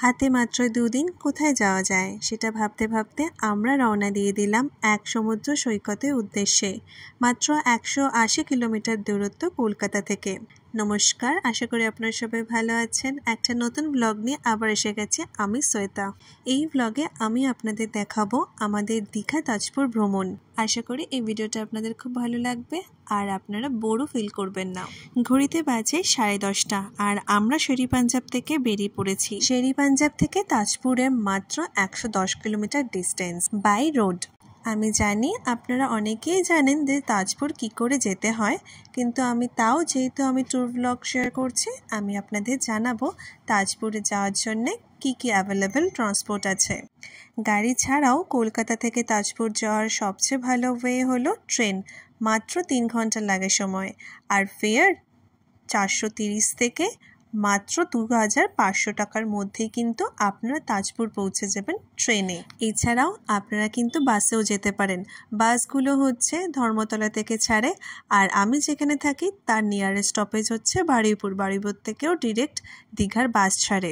হাতে মাত্র 2 দিন কোথায় যাওয়া যায় সেটা ভাবতে ভাবতে আমরা রওনা দিয়ে দিলাম এক সমুদ্র সৈকতের উদ্দেশ্যে। মাত্র 180 কিলোমিটার দূরত্ব কলকাতা থেকে। নমস্কার, আশা করি আপনারা সবাই ভালো আছেন। একটা নতুন ব্লগ নিয়ে আবার এসে গেছে আমি শ্বেতা। এই ব্লগে আমি আপনাদের দেখাবো আমাদের দীঘা তাজপুর ভ্রমণ। আশা করি এই ভিডিওটা আপনাদের খুব ভালো লাগবে আর আপনারা বোরও ফিল করবেন না। ঘড়িতে বাজে 10:30 আর আমরা শেরি পাঞ্জাব থেকে বেরিয়ে পড়েছি। শেরি পাঞ্জাব থেকে তাজপুরে মাত্র 110 কিলোমিটার ডিস্টেন্স বাই রোড। আমি জানি আপনারা অনেকেই জানেন যে তাজপুর কি করে যেতে হয়, কিন্তু আমি তাও যেহেতু আমি ট্যুর ব্লগ শেয়ার করছি, আমি আপনাদের জানাবো তাজপুরে যাওয়ার জন্য কি কি অ্যাভেলেবেল ট্রান্সপোর্ট আছে। গাড়ি ছাড়াও কলকাতা থেকে তাজপুর যাওয়ার সবচেয়ে ভালো ওয়ে হলো ট্রেন। মাত্র 3 ঘন্টা লাগে সময়, আর ফেয়ার 430 থেকে মাত্র 2500 টাকার মধ্যেই কিন্তু আপনারা তাজপুর পৌঁছে যাবেন ট্রেনে। এছাড়াও আপনারা কিন্তু বাসেও যেতে পারেন। বাসগুলো হচ্ছে ধর্মতলা থেকে ছাড়ে, আর আমি যেখানে থাকি তার নিয়ারেস্ট স্টপেজ হচ্ছে বারুইপুর। বারুইপুর থেকেও ডিরেক্ট দীঘার বাস ছাড়ে।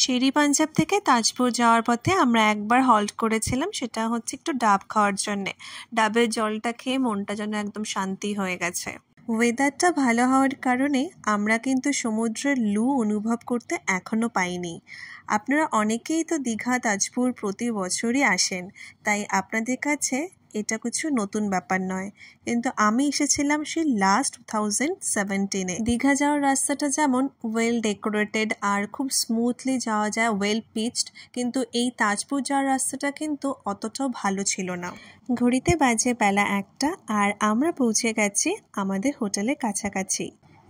শেরি পাঞ্জাব থেকে তাজপুর যাওয়ার পথে আমরা একবার হল্ট করেছিলাম, সেটা হচ্ছে একটু ডাব খাওয়ার জন্যে। ডাবের জলটা খেয়ে মনটা যেন একদম শান্তি হয়ে গেছে। ওয়েদারটা ভালো হওয়ার কারণে আমরা কিন্তু সমুদ্রের লু অনুভব করতে এখনও পাইনি। আপনারা অনেকেই তো দীঘা তাজপুর প্রতি বছরই আসেন, তাই আপনাদের কাছে এটা কিছু নতুন ব্যাপার নয়, কিন্তু আমি এসেছিলাম সেই লাস্ট 2017-এ। দীঘা যাওয়ার রাস্তাটা যেমন ওয়েল ডেকোরেটেড আর খুব স্মুথলি যাওয়া যায়, ওয়েল পিচড, কিন্তু এই তাজপুর যাওয়ার রাস্তাটা কিন্তু অতটাও ভালো ছিল না। ঘড়িতে বাজে বেলা 1টা আর আমরা পৌঁছে গেছি আমাদের হোটেলের কাছাকাছি।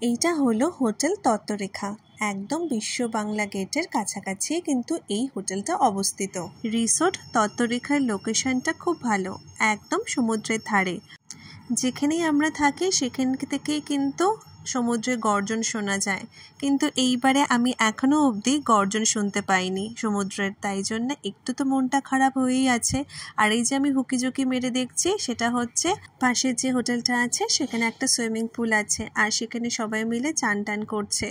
এইটা হলো হোটেল তত্ত্বরেখা। একদম বিশ্ব বাংলা গেটের কাছাকাছি কিন্তু এই হোটেলটা অবস্থিত। রিসোর্ট তত্ত্বরেখার লোকেশনটা খুব ভালো, একদম সমুদ্রের ধারে। যেখানেই আমরা থাকি সেখান থেকেই কিন্তু সমুদ্রের গর্জন শোনা যায়, কিন্তু এইবারে আমি এখনও অবধি গর্জন শুনতে পাইনি সমুদ্রের, তাই জন্য একটু তো মনটা খারাপ হয়েই আছে। আর এই যে আমি হুকিঝুঁকি মেরে দেখছি, সেটা হচ্ছে পাশের যে হোটেলটা আছে সেখানে একটা সুইমিং পুল আছে, আর সেখানে সবাই মিলে চান টান করছে।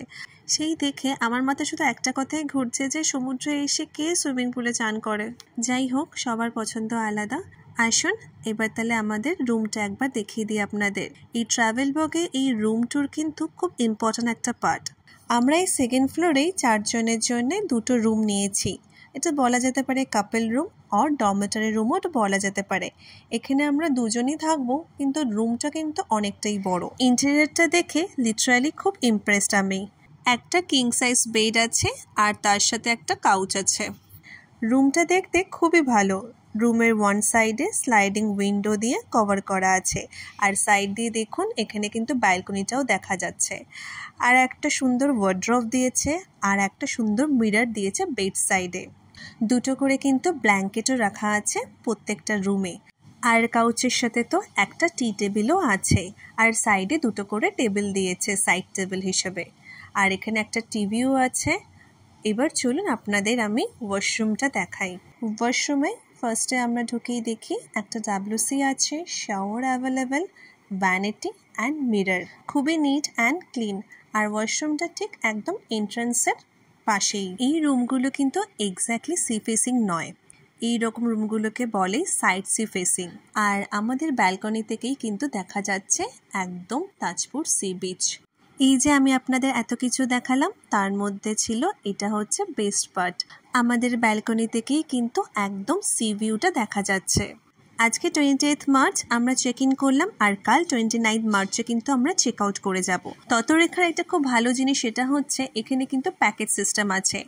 সেই দেখে আমার মাথায় শুধু একটা কথাই ঘুরছে যে সমুদ্রে এসে কে সুইমিং পুলে চান করে। যাই হোক, সবার পছন্দ আলাদা। আসুন এবার তাহলে আমাদের রুমটা একবার দেখিয়ে দিই আপনাদের। এই ট্রাভেল ব্লগে এই রুম ট্যুর কিন্তু খুব ইম্পর্ট্যান্ট একটা পার্ট। আমরা এই সেকেন্ড ফ্লোরেই 4 জনের জন্য 2টো রুম নিয়েছি। এটা বলা যেতে পারে কাপল রুম আর ডরমেটরি রুমও এটা বলা যেতে পারে। এখানে আমরা 2 জনই থাকবো, কিন্তু রুমটা কিন্তু অনেকটাই বড়। ইন্টেরিয়রটা দেখে লিটারালি খুব ইমপ্রেসড আমি। একটা কিং সাইজ বেড আছে আর তার সাথে একটা কাউচ আছে। রুমটা দেখতে খুবই ভালো। রুমের ওয়ান সাইডে স্লাইডিং উইন্ডো দিয়ে কভার করা আছে, আর সাইড দিয়ে দেখুন এখানে কিন্তু ব্যালকনিটাও দেখা যাচ্ছে। আর একটা সুন্দর ওয়ার্ড্রোব দিয়েছে, আর একটা সুন্দর মিরর দিয়েছে বেড সাইডে। 2টো করে কিন্তু ব্ল্যাঙ্কেটও রাখা আছে প্রত্যেকটা রুমে। আর কাউচের সাথে তো একটা টি টেবিলও আছে, আর সাইডে 2টো করে টেবিল দিয়েছে সাইড টেবিল হিসেবে। আর এখানে একটা টিভিও আছে। এবার চলুন আপনাদের আমি ওয়াশরুমটা দেখাই। ওয়াশরুমে ফার্স্টে আমরা ঢুকেই দেখি একটা WC আছে, shower available, vanity and mirror. খুবই নিট অ্যান্ড ক্লিন। আর ওয়াশরুমটা ঠিক একদম এন্ট্রান্সের পাশেই। এই রুমগুলো কিন্তু এক্স্যাক্টলি সি ফেসিং নয়, এই রকম রুমগুলোকে বলে সাইড সি ফেসিং। আর আমাদের ব্যালকনি থেকেই কিন্তু দেখা যাচ্ছে একদম তাজপুর সি বিচ। এই যে আমি আপনাদের এত কিছু দেখালাম, তার মধ্যে ছিল এটা হচ্ছে বেস্ট পার্ট। আমাদের ব্যালকনি থেকেই কিন্তু একদম সি ভিউটা দেখা যাচ্ছে। আজকে 28 মার্চ আমরা চেক ইন করলাম, আর কাল 29 মার্চে কিন্তু আমরা চেক আউট করে যাব। তত্ত্বরেখার একটা খুব ভালো জিনিস সেটা হচ্ছে এখানে কিন্তু প্যাকেজ সিস্টেম আছে।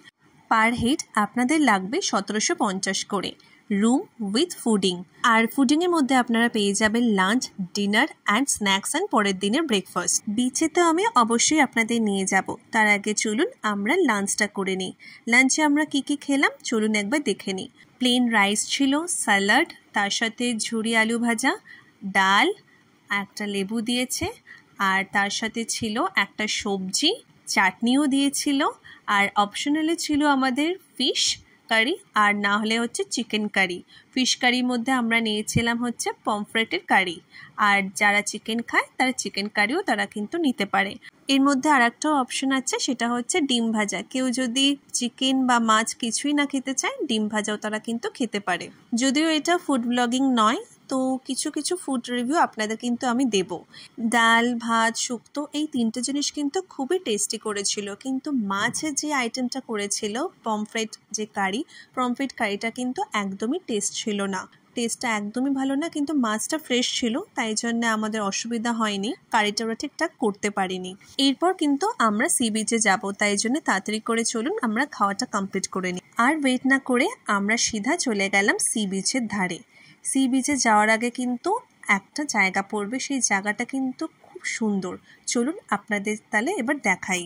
পার হেড আপনাদের লাগবে 1750 করে, রুম উইথ ফুডিং। আর ফুডিংয়ের মধ্যে আপনারা পেয়ে যাবেন lunch, dinner and snacks and পরের দিনের ব্রেকফাস্ট। বিচে তো আমি অবশ্যই আপনাদের নিয়ে যাব, তার আগে চলুন আমরা লাঞ্চটা করে নিই। লাঞ্চে আমরা কি কি খেলাম চলুন একবার দেখে নিই। প্লেন রাইস ছিল, স্যালাড, তার সাথে ঝুরি আলু ভাজা, ডাল, একটা লেবু দিয়েছে, আর তার সাথে ছিল একটা সবজি, চাটনিও দিয়েছিল, আর অপশনালে ছিল আমাদের ফিশ, কারি, আর না হলে হচ্ছে চিকেন কারি। ফিশ কারির মধ্যে আমরা নিয়েছিলাম হচ্ছে পমফ্রেটের কারি, আর যারা চিকেন খায় তারা চিকেন কারিও তারা কিন্তু নিতে পারে। এর মধ্যে আর একটা অপশন আছে, সেটা হচ্ছে ডিম ভাজা। কেউ যদি চিকেন বা মাছ কিছুই না খেতে চায়, ডিম ভাজাও তারা কিন্তু খেতে পারে। যদিও এটা ফুড ব্লগিং নয়, তো কিছু কিছু ফুড রিভিউ আপনাদের কিন্তু আমি দেব। ডাল, ভাত, শুক্তো এই তিনটে জিনিস কিন্তু খুবই টেস্টি করেছিল, কিন্তু মাছের যে আইটেমটা করেছিল পমফ্রেট যে কারি, পমফ্রেট কারিটা কিন্তু একদমই টেস্ট ছিল না। টেস্টটা একদমই ভালো না, কিন্তু মাছটা ফ্রেশ ছিল, তাই জন্য আমাদের অসুবিধা হয়নি, কারিটা ওরা ঠিকঠাক করতে পারিনি। এরপর কিন্তু আমরা সি বিচে যাবো, তাই জন্য তাড়াতাড়ি করে চলুন আমরা খাওয়াটা কমপ্লিট করে নিই। আর ওয়েট না করে আমরা সিধা চলে গেলাম সি বিচের ধারে। সি বিচে যাওয়ার আগে কিন্তু একটা জায়গা পড়বে, সেই জায়গাটা কিন্তু খুব সুন্দর। চলুন আপনাদের তাহলে এবার দেখাই।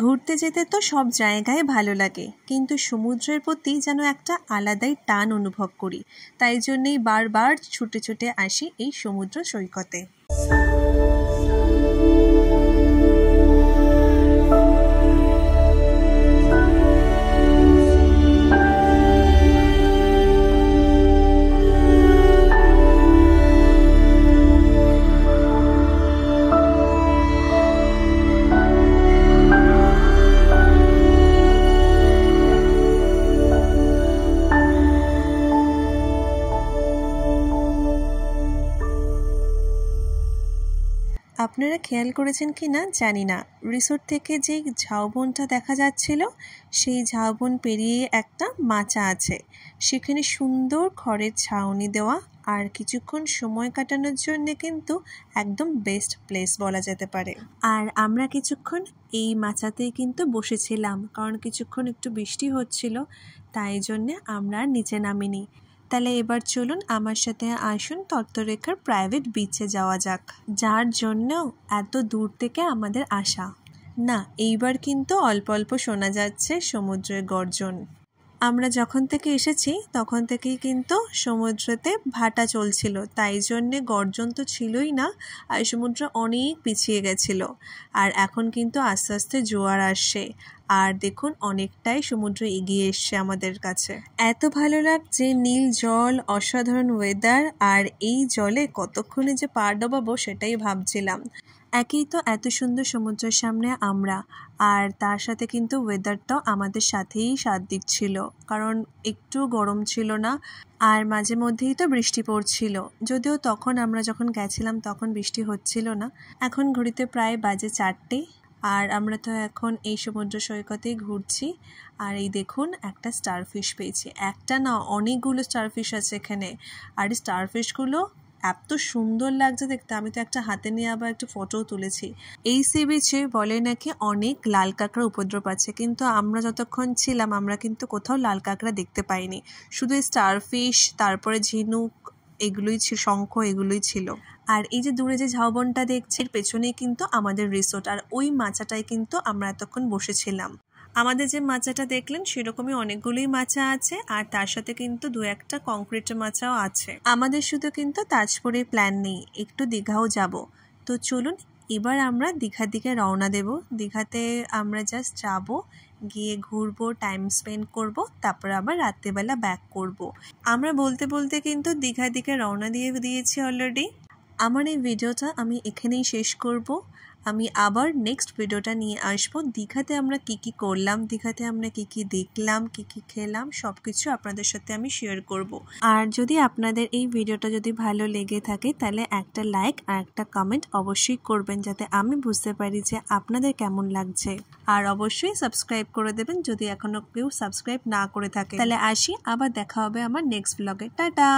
ঘুরতে যেতে তো সব জায়গায় ভালো লাগে, কিন্তু সমুদ্রের প্রতি যেন একটা আলাদাই টান অনুভব করি, তাই জন্যেই বারবার ছুটে ছুটে আসি এই সমুদ্র সৈকতে। আপনারা খেয়াল করেছেন কি না জানি না, রিসোর্ট থেকে যে ঝাউবনটা দেখা যাচ্ছিল, সেই ঝাউবন পেরিয়ে একটা মাচা আছে। সেখানে সুন্দর খড়ের ছাউনি দেওয়া, আর কিছুক্ষণ সময় কাটানোর জন্য কিন্তু একদম বেস্ট প্লেস বলা যেতে পারে। আর আমরা কিছুক্ষণ এই মাচাতেই কিন্তু বসেছিলাম, কারণ কিছুক্ষণ একটু বৃষ্টি হচ্ছিল, তাই জন্যে আমরা নিচে নামিনি। তাহলে এবার চলুন আমার সাথে আসুন তত্ত্বরেখার প্রাইভেট বিচে যাওয়া যাক, যার জন্য এত দূর থেকে আমাদের আসা। না, এইবার কিন্তু অল্প অল্প শোনা যাচ্ছে সমুদ্রের গর্জন। আমরা যখন থেকে এসেছি তখন থেকেই কিন্তু সমুদ্রেতে ভাটা চলছিল, তাই জন্যে গর্জন তো ছিলই না, আর সমুদ্র অনেক পিছিয়ে গেছিল। আর এখন কিন্তু আস্তে আস্তে জোয়ার আসছে, আর দেখুন অনেকটাই সমুদ্র এগিয়ে এসছে আমাদের কাছে। এত ভালো লাগছে, নীল জল, অসাধারণ ওয়েদার, আর এই জলে কতক্ষণে যে পা ডোবাবো সেটাই ভাবছিলাম। একই তো এত সুন্দর সমুদ্রের সামনে আমরা, আর তার সাথে কিন্তু ওয়েদারটাও আমাদের সাথেই সাথ দিচ্ছিল, কারণ একটু গরম ছিল না, আর মাঝে মধ্যেই তো বৃষ্টি পড়ছিল। যদিও তখন আমরা যখন গেছিলাম তখন বৃষ্টি হচ্ছিল না। এখন ঘড়িতে প্রায় বাজে 4টে, আর আমরা তো এখন এই সমুদ্র সৈকতেই ঘুরছি। আর এই দেখুন একটা স্টারফিশ পেয়েছি, একটা না অনেকগুলো স্টারফিশ আছে এখানে, আর স্টারফিশগুলো এত সুন্দর লাগছে দেখতে। আমি তো একটা হাতে নিয়ে আবার একটা ফটোও তুলেছি। এই সি বিচে বলে নাকি অনেক লাল কাঁকড়া উপদ্রব আছে, কিন্তু আমরা যতক্ষণ ছিলাম আমরা কিন্তু কোথাও লাল কাঁকড়া দেখতে পাইনি, শুধু স্টারফিশ, তারপরে ঝিনুক, এগুলোই ছিল, শঙ্খ, এগুলোই ছিল। আর এই যে দূরে যে ঝাউবনটা দেখছি, এর পেছনেই কিন্তু আমাদের রিসোর্ট, আর ওই মাচাটায় কিন্তু আমরা এতক্ষণ বসেছিলাম। আমাদের যে মাচাটা দেখলেন সেরকমই অনেকগুলোই মাচা আছে, আর তার সাথে কিন্তু 2-1টা কংক্রিটের মাচাও আছে। আমাদের শুধু কিন্তু তাজপুরের প্ল্যান নেই, একটু দীঘাও যাব। তো চলুন এবার আমরা দীঘার দিকে রওনা দেব। দীঘাতে আমরা জাস্ট যাব, গিয়ে ঘুরবো, টাইম স্পেন্ড করব, তারপর আবার রাত্রেবেলা ব্যাক করব। আমরা বলতে বলতে কিন্তু দীঘার দিকে রওনা দিয়ে দিয়েছি অলরেডি। আমার এই ভিডিওটা আমি এখানেই শেষ করব। আমি আবার নেক্সট ভিডিওটা নিয়ে আসবো। দীঘাতে আমরা কি কি করলাম, দীঘাতে আমরা কি কি দেখলাম, কি কি খেলাম, সব কিছু আপনাদের সাথে আমি শেয়ার করব। আর যদি আপনাদের এই ভিডিওটা যদি ভালো লেগে থাকে, তাহলে একটা লাইক আর একটা কমেন্ট অবশ্যই করবেন, যাতে আমি বুঝতে পারি যে আপনাদের কেমন লাগছে। আর অবশ্যই সাবস্ক্রাইব করে দেবেন যদি এখনো কেউ সাবস্ক্রাইব না করে থাকে। তাহলে আসি, আবার দেখা হবে আমার নেক্সট ব্লগে। টাটা।